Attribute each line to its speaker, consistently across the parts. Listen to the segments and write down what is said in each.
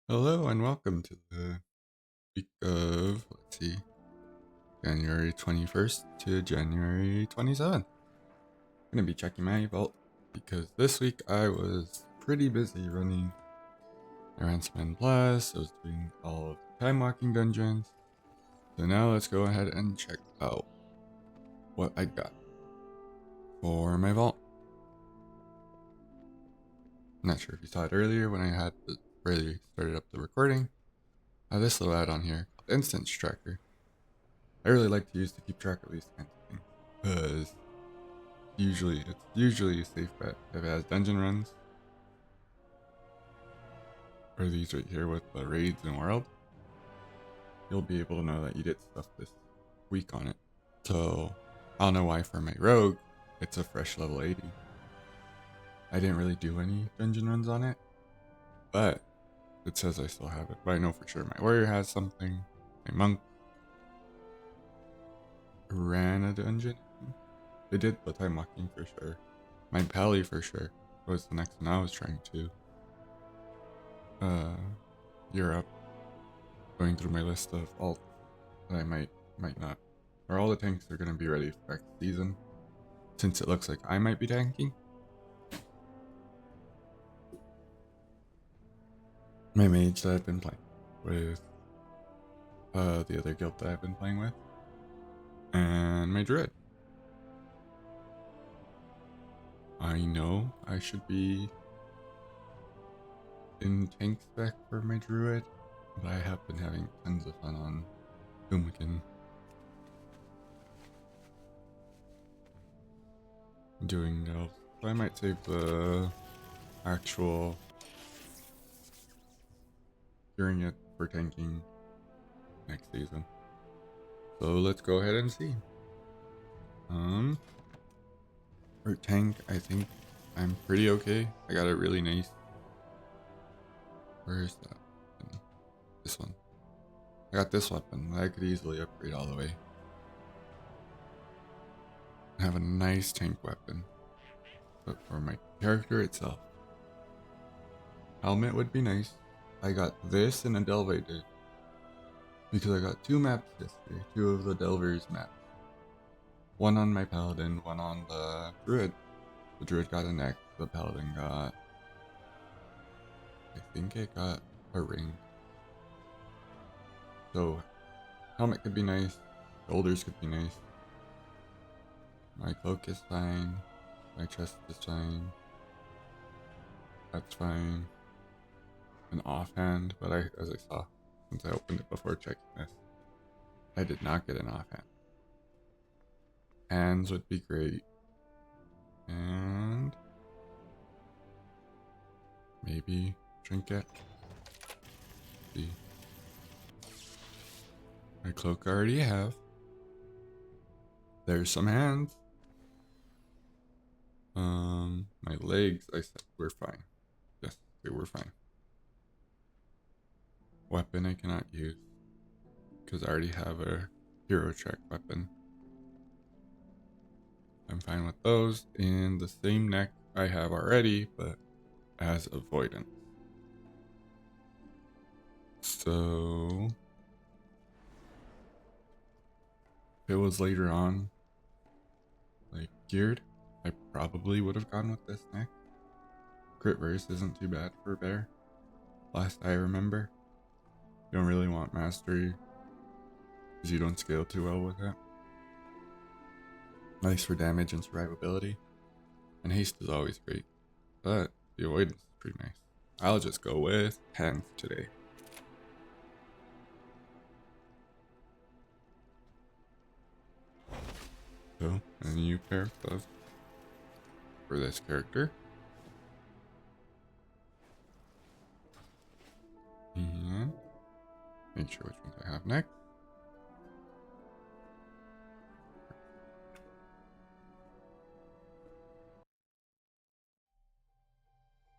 Speaker 1: Hello and welcome to the week of, January 21st to January 27th. I'm going to be checking my vault because this week I was pretty busy running Ransom Plus. I was doing all of the time walking dungeons. So now let's go ahead and check out what I got for my vault. I'm not sure if you saw it earlier when I had really started up the recording. I have this little add-on here called Instance Tracker. I really like to use to keep track of these kinds of things because it's usually a safe bet if it has dungeon runs, or these right here with the raids and world. You'll be able to know that you did stuff this week on it. So I don't know why for my rogue it's a fresh level 80. I didn't really do any dungeon runs on it, but it says I still have it. But I know for sure my warrior has something. My monk ran a dungeon. They did the time walking for sure. My pally for sure was the next one I was trying to Europe, going through my list of alt that I might not, or all the tanks are going to be ready for next season, since it looks like I might be tanking. My mage that I've been playing with, the other guild that I've been playing with, and my druid. I know I should be in tank spec for my druid, but I have been having tons of fun on Boomkin doing elves. So I might save the actual curing it for tanking next season. So let's go ahead and see. For tank, I think I'm pretty okay. I got a really nice. Where is that? This one. I got this weapon that I could easily upgrade all the way. I have a nice tank weapon. But for my character itself, helmet would be nice. I got this and a Delve did. Because I got two maps yesterday, two of the Delvers maps. One on my paladin, one on the druid. The druid got a neck, the paladin got, I think it got a ring. So helmet could be nice, shoulders could be nice. My cloak is fine, my chest is fine. That's fine. An offhand, but as I saw, since I opened it before checking this, I did not get an offhand. Hands would be great. And maybe trinket. See. My cloak I already have. There's some hands. My legs I said were fine. Yes, they were fine. Weapon I cannot use because I already have a hero check weapon. I'm fine with those. And the same neck I have already, but as avoidance. So if it was later on, like geared, I probably would have gone with this neck. Crit verse isn't too bad for a bear. Last I remember, you don't really want mastery because you don't scale too well with it. Nice for damage and survivability, and haste is always great, but the avoidance is pretty nice. I'll just go with hands today. So, a new pair of gloves for this character. And make sure which ones I have next.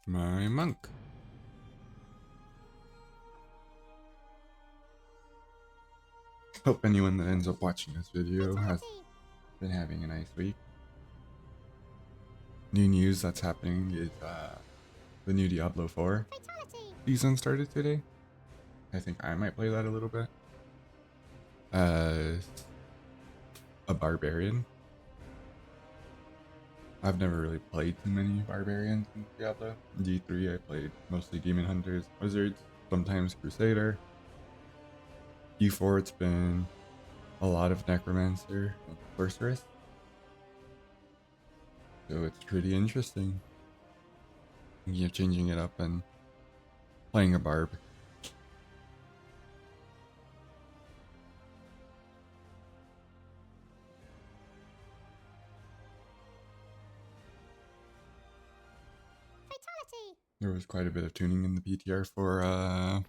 Speaker 1: My monk. Hope anyone that ends up watching this video has been having a nice week. New news that's happening is the new Diablo 4 season started today. I think I might play that a little bit as a barbarian. I've never really played too many barbarians in Diablo. D3 I played mostly demon hunters, wizards, sometimes crusader. D4 it's been a lot of necromancer and sorceress. So it's pretty interesting. You're changing it up and playing a barb.
Speaker 2: Fatality!
Speaker 1: There was quite a bit of tuning in the PTR for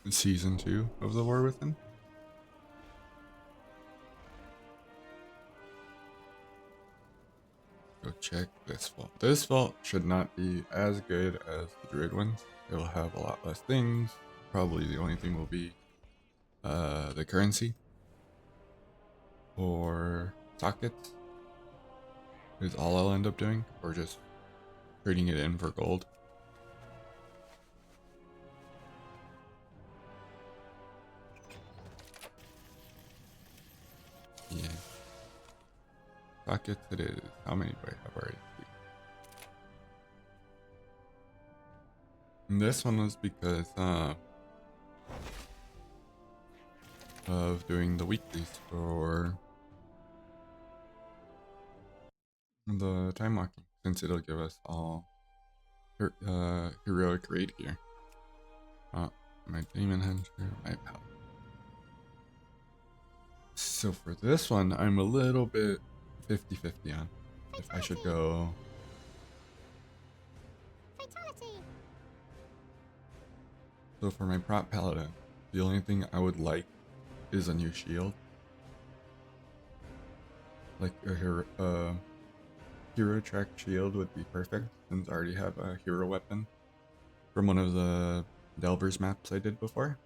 Speaker 1: season 2 of The War Within. Go check this vault. This vault should not be as good as the Druid ones. It'll have a lot less things. Probably the only thing will be the currency or sockets is all I'll end up doing, or just trading it in for gold. Yeah. Sockets it is. How many do I have already? And this one was because of doing the weeklies for the time walking, since it'll give us all heroic raid gear. My demon hunter, my pal. So for this one, I'm a little bit 50-50 on if I should go.
Speaker 2: Fatality!
Speaker 1: So for my prop paladin, the only thing I would like is a new shield, like a hero track shield would be perfect, since I already have a hero weapon from one of the Delvers maps I did before.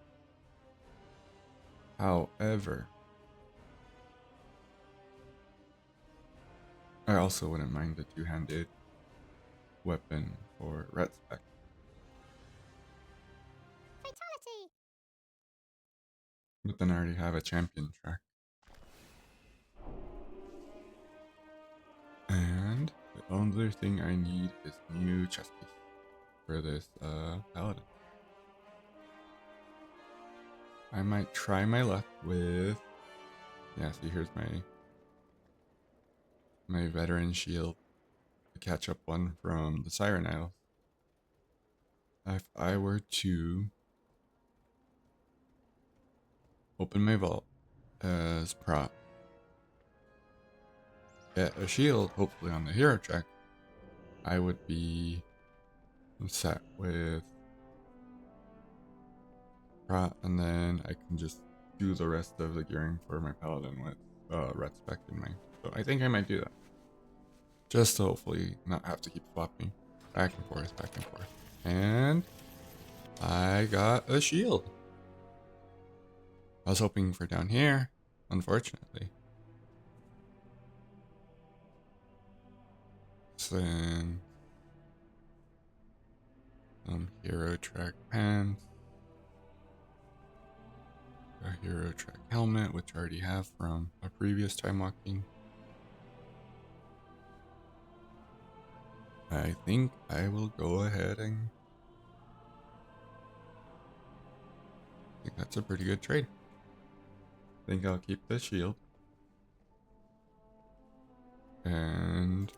Speaker 1: However, I also wouldn't mind a two-handed weapon for ret spec.
Speaker 2: Fatality!
Speaker 1: But then I already have a champion track. And the only thing I need is new chest piece for this paladin. I might try my luck with, yeah, see here's my veteran shield, the catch up one from the Siren Isles. If I were to open my vault as prop, get a shield, hopefully on the hero track, I would be set with prop, and then I can just do the rest of the gearing for my paladin with red spec in mind. So I think I might do that, just to hopefully not have to keep swapping back and forth, back and forth. And I got a shield. I was hoping for down here, unfortunately. Then hero track pants, a hero track helmet, which I already have from a previous time walking. I think I will go ahead and I think that's a pretty good trade. I think I'll keep the shield. And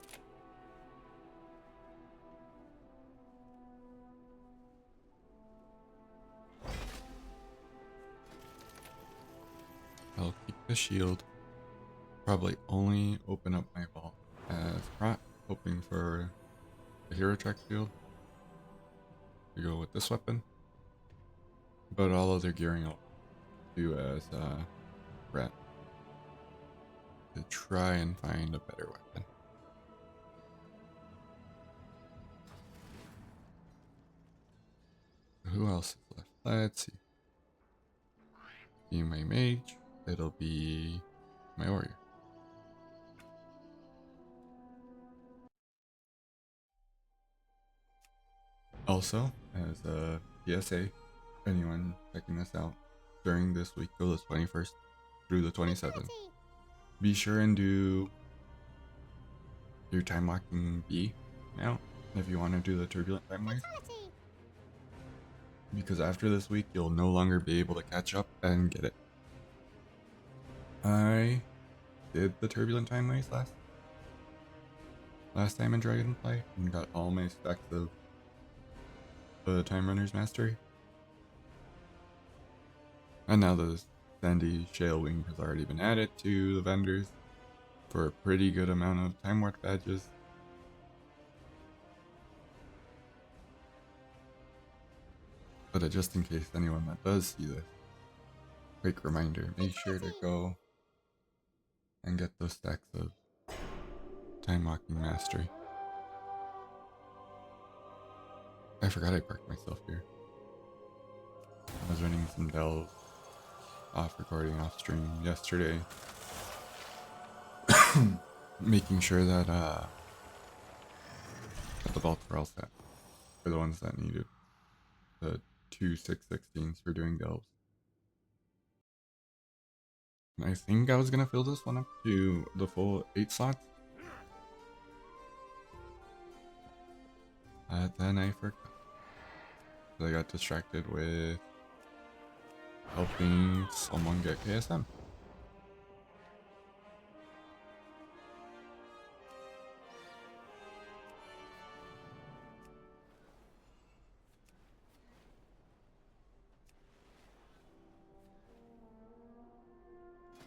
Speaker 1: I'll keep the shield. Probably only open up my vault as prop, hoping for the hero track shield to go with this weapon. But all other gearing I'll do as ret to try and find a better weapon. Who else is left? Let's see. Be my mage. It'll be my warrior. Also, as a PSA, anyone checking this out during this week of the 21st through the 27th,
Speaker 2: Fatality.
Speaker 1: be sure and do your time locking B now if you want to do the turbulent time waste,
Speaker 2: Fatality.
Speaker 1: because after this week you'll no longer be able to catch up and get it. I did the turbulent time waste last time in Dragonfly and got all my stacks of the Time Runner's Mastery. And now the Sandy Shale Wing has already been added to the vendors for a pretty good amount of Time Warp badges. But just in case anyone that does see this, quick reminder, make sure to go and get those stacks of Time Locking Mastery. I forgot I parked myself here. I was running some delves off recording off stream yesterday. Making sure that that the vaults were all set for the ones that needed the 2 616s for doing delves. And I think I was gonna fill this one up to the full 8 slots. Then I forgot. I got distracted with helping someone get KSM.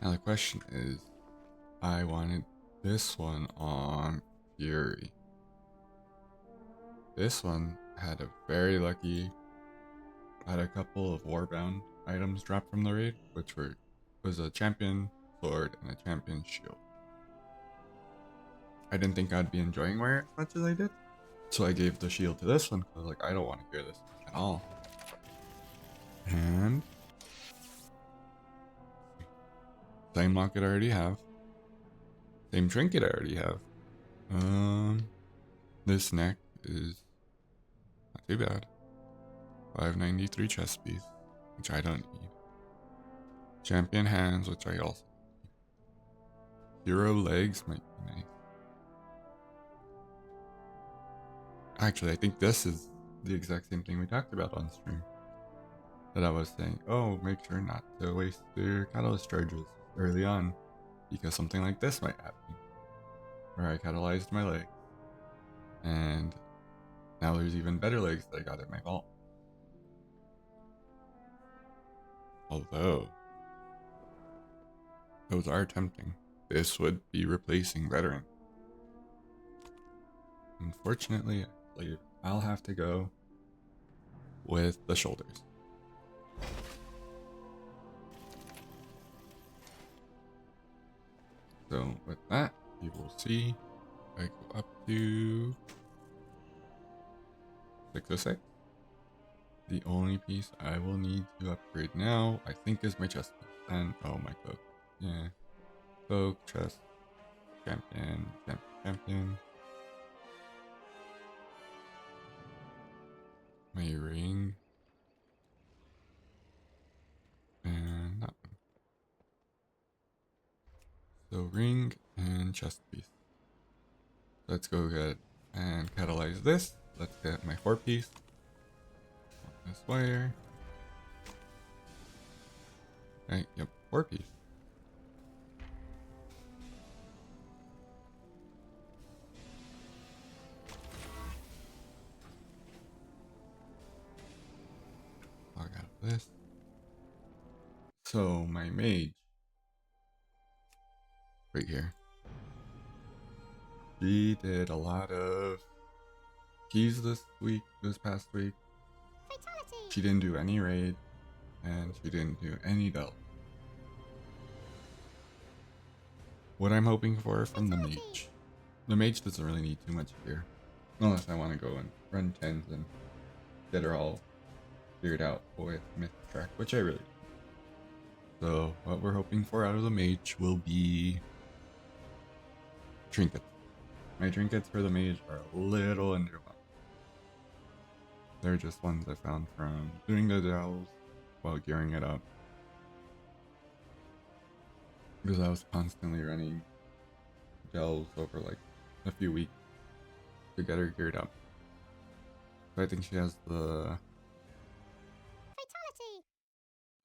Speaker 1: Now the question is, I wanted this one on Fury. This one had a couple of Warbound items dropped from the raid, which was a champion sword and a champion shield. I didn't think I'd be enjoying wearing it as much as I did, so I gave the shield to this one. I was like, I don't want to hear this at all. And same locket I already have. Same trinket I already have. This neck is not too bad. 593 chest piece, which I don't need. Champion hands, which I also need. Hero legs might be nice. Actually, I think this is the exact same thing we talked about on stream. That I was saying, oh, make sure not to waste your catalyst charges early on, because something like this might happen, where I catalyzed my leg, and now there's even better legs that I got at my vault. Although, those are tempting. This would be replacing Veteran. Unfortunately, I believe I'll have to go with the shoulders. So with that, you will see I go up to 606. The only piece I will need to upgrade now, I think, is my chest piece. And oh, my cloak. Yeah. Cloak, chest, champion. My ring. And that one. So ring and chest piece. Let's go ahead and catalyze this. Let's get my 4-piece. This wire. Right, yep, 4-piece. Log out of this. So my mage, right here, she did a lot of keys this past week.
Speaker 2: Fatality.
Speaker 1: She didn't do any raid, and she didn't do any delve. What I'm hoping for from the mage doesn't really need too much gear, unless I want to go and run 10s and get her all figured out with Myth Track, which I really do. So what we're hoping for out of the mage will be trinkets. My trinkets for the mage are a little underwhelming. They're just ones I found from doing the gels while gearing it up. Because I was constantly running gels over like a few weeks to get her geared up. So I think she has
Speaker 2: Fatality.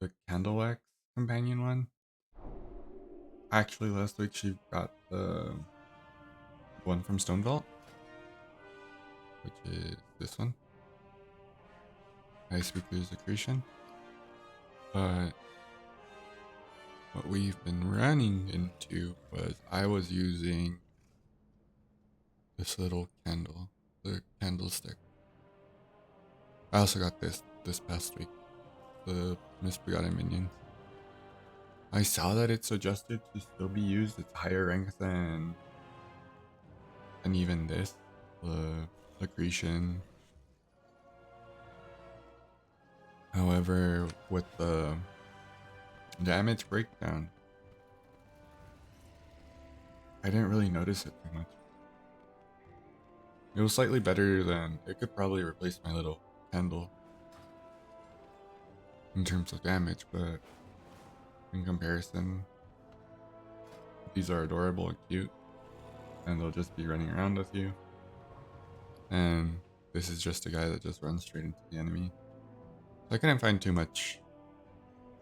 Speaker 1: the candle wax companion one. Actually, last week she got the one from Stone Vault, which is this one, Ice Speaker's Accretion. But what we've been running into was I was using this little candle, the candlestick. I also got this past week, the Misbegotten Minions. I saw that it's suggested to still be used. It's higher rank than even this, the accretion. However, with the damage breakdown, I didn't really notice it too much. It was slightly better than, it could probably replace my little candle in terms of damage, but in comparison, these are adorable and cute, and they'll just be running around with you. And this is just a guy that just runs straight into the enemy. So I couldn't find too much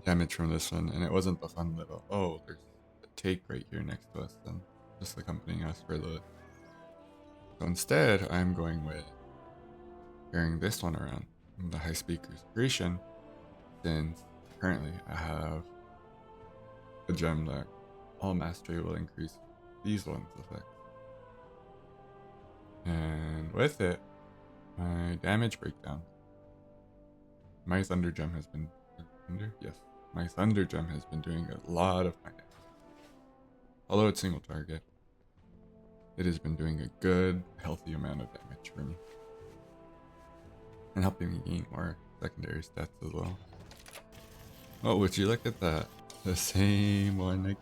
Speaker 1: damage from this one, and it wasn't the fun little, oh, there's a take right here next to us, and just accompanying us for the. So instead, I'm going with carrying this one around, the High Speaker's Accretion, since currently I have a gem that all mastery will increase these ones' effect. And with it, my damage breakdown. My Thunder Gem has been my Thunder Gem has been doing a lot of my damage. Although it's single target, it has been doing a good, healthy amount of damage for me. And helping me gain more secondary stats as well. Oh, would you look at that? The same one. Like,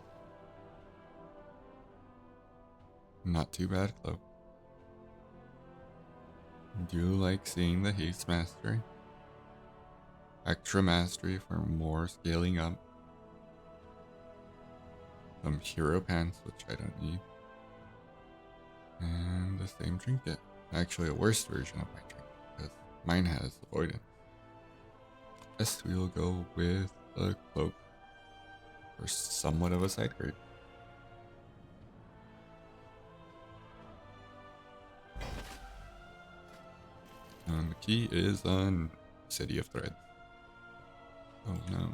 Speaker 1: not too bad, though. Do you like seeing the haste mastery? Extra mastery for more scaling up. Some hero pants, which I don't need. And the same trinket. Actually, a worse version of my trinket, because mine has avoidance. Yes, we'll go with the cloak for somewhat of a side grade. And the key is on City of Threads. Oh no.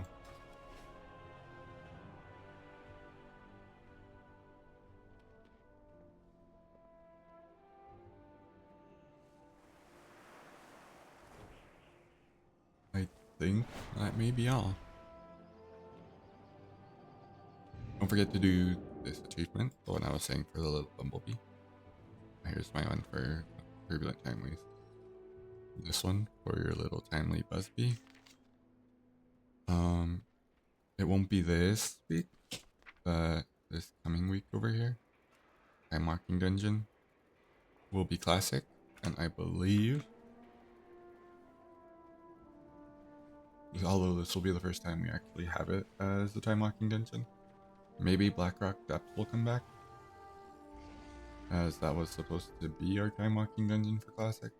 Speaker 1: I think that may be all. Don't forget to do this achievement, the one I was saying for the little bumblebee. Here's my one for Turbulent Timelies. This one for your little timely Buzzbee. It won't be this week, but this coming week over here, Time Walking Dungeon will be classic, and I believe, although this will be the first time we actually have it as the Time Walking Dungeon, maybe Blackrock Depths will come back, as that was supposed to be our Time Walking Dungeon for classic.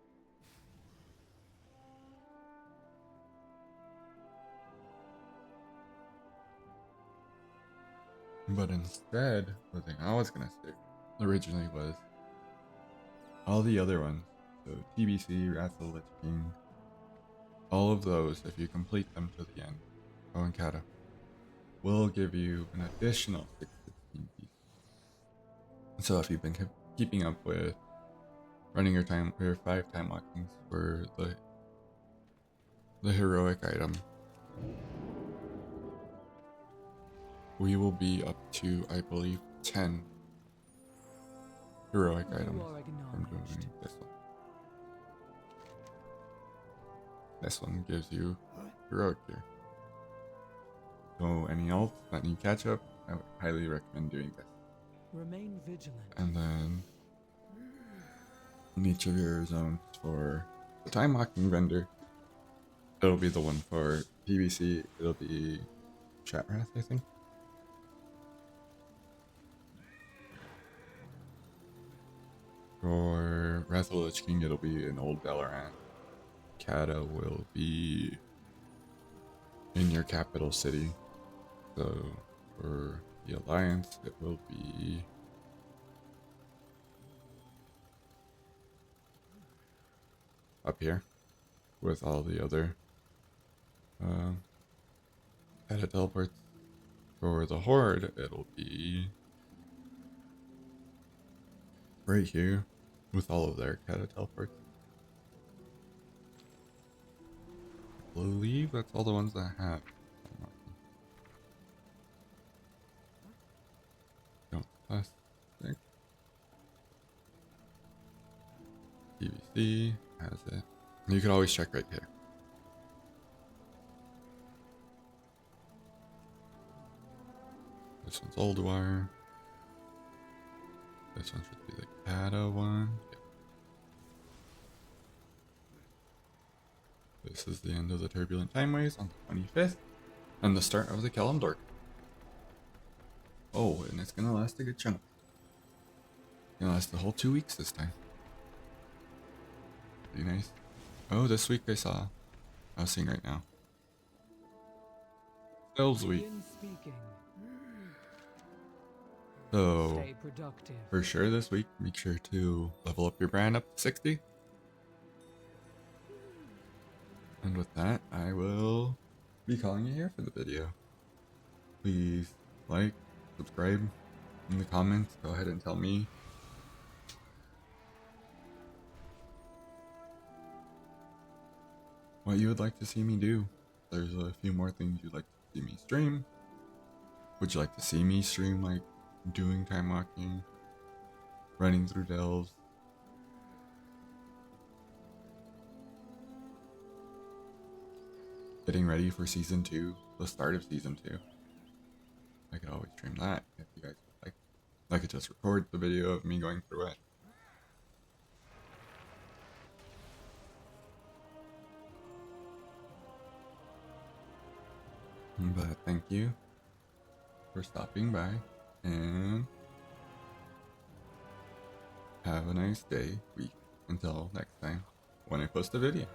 Speaker 1: But instead, the thing I was gonna say originally was all the other ones, so TBC, Wrath of the Lich King, all of those, if you complete them to the end, and Kata, will give you an additional 616 pieces. So if you've been keeping up with running your 5 time walkings for the heroic item, we will be up to, I believe, 10 heroic items from doing this one. This one gives you heroic gear. So any else that need catch up, I would highly recommend doing this.
Speaker 3: Remain vigilant.
Speaker 1: And then in each of your zones for the time walking vendor, It'll be the one for PBC. It'll be Chatrath, I think. For Wrath of the Lich King, it'll be an Old Dalaran. Kata will be in your capital city. So for the Alliance, it will be up here with all the other Kata teleports. For the Horde, it'll be right here with all of their Kata teleports. I believe that's all the ones that I have. No, plastic. PVC has it. You can always check right here. This one's Old Wire. This one should be the Kata one. Yep. This is the end of the Turbulent Timeways on the 25th, and the start of the Kalimdor. Oh, and it's gonna last a good chunk. It's gonna last the whole 2 weeks this time. Pretty nice. Oh, this week I was seeing right now. Elves Week.
Speaker 3: Begin speaking.
Speaker 1: So,
Speaker 3: Stay productive.
Speaker 1: for sure this week, make sure to level up your brand up to 60. And with that, I will be calling you here for the video. Please like, subscribe, in the comments, go ahead and tell me what you would like to see me do. There's a few more things you'd like to see me stream. Would you like to see me stream like doing time walking, running through delves, getting ready for season 2, the start of season 2? I could always stream that if you guys would like. I could just record the video of me going through it. But thank you for stopping by, and have a nice day, week, until next time when I post a video.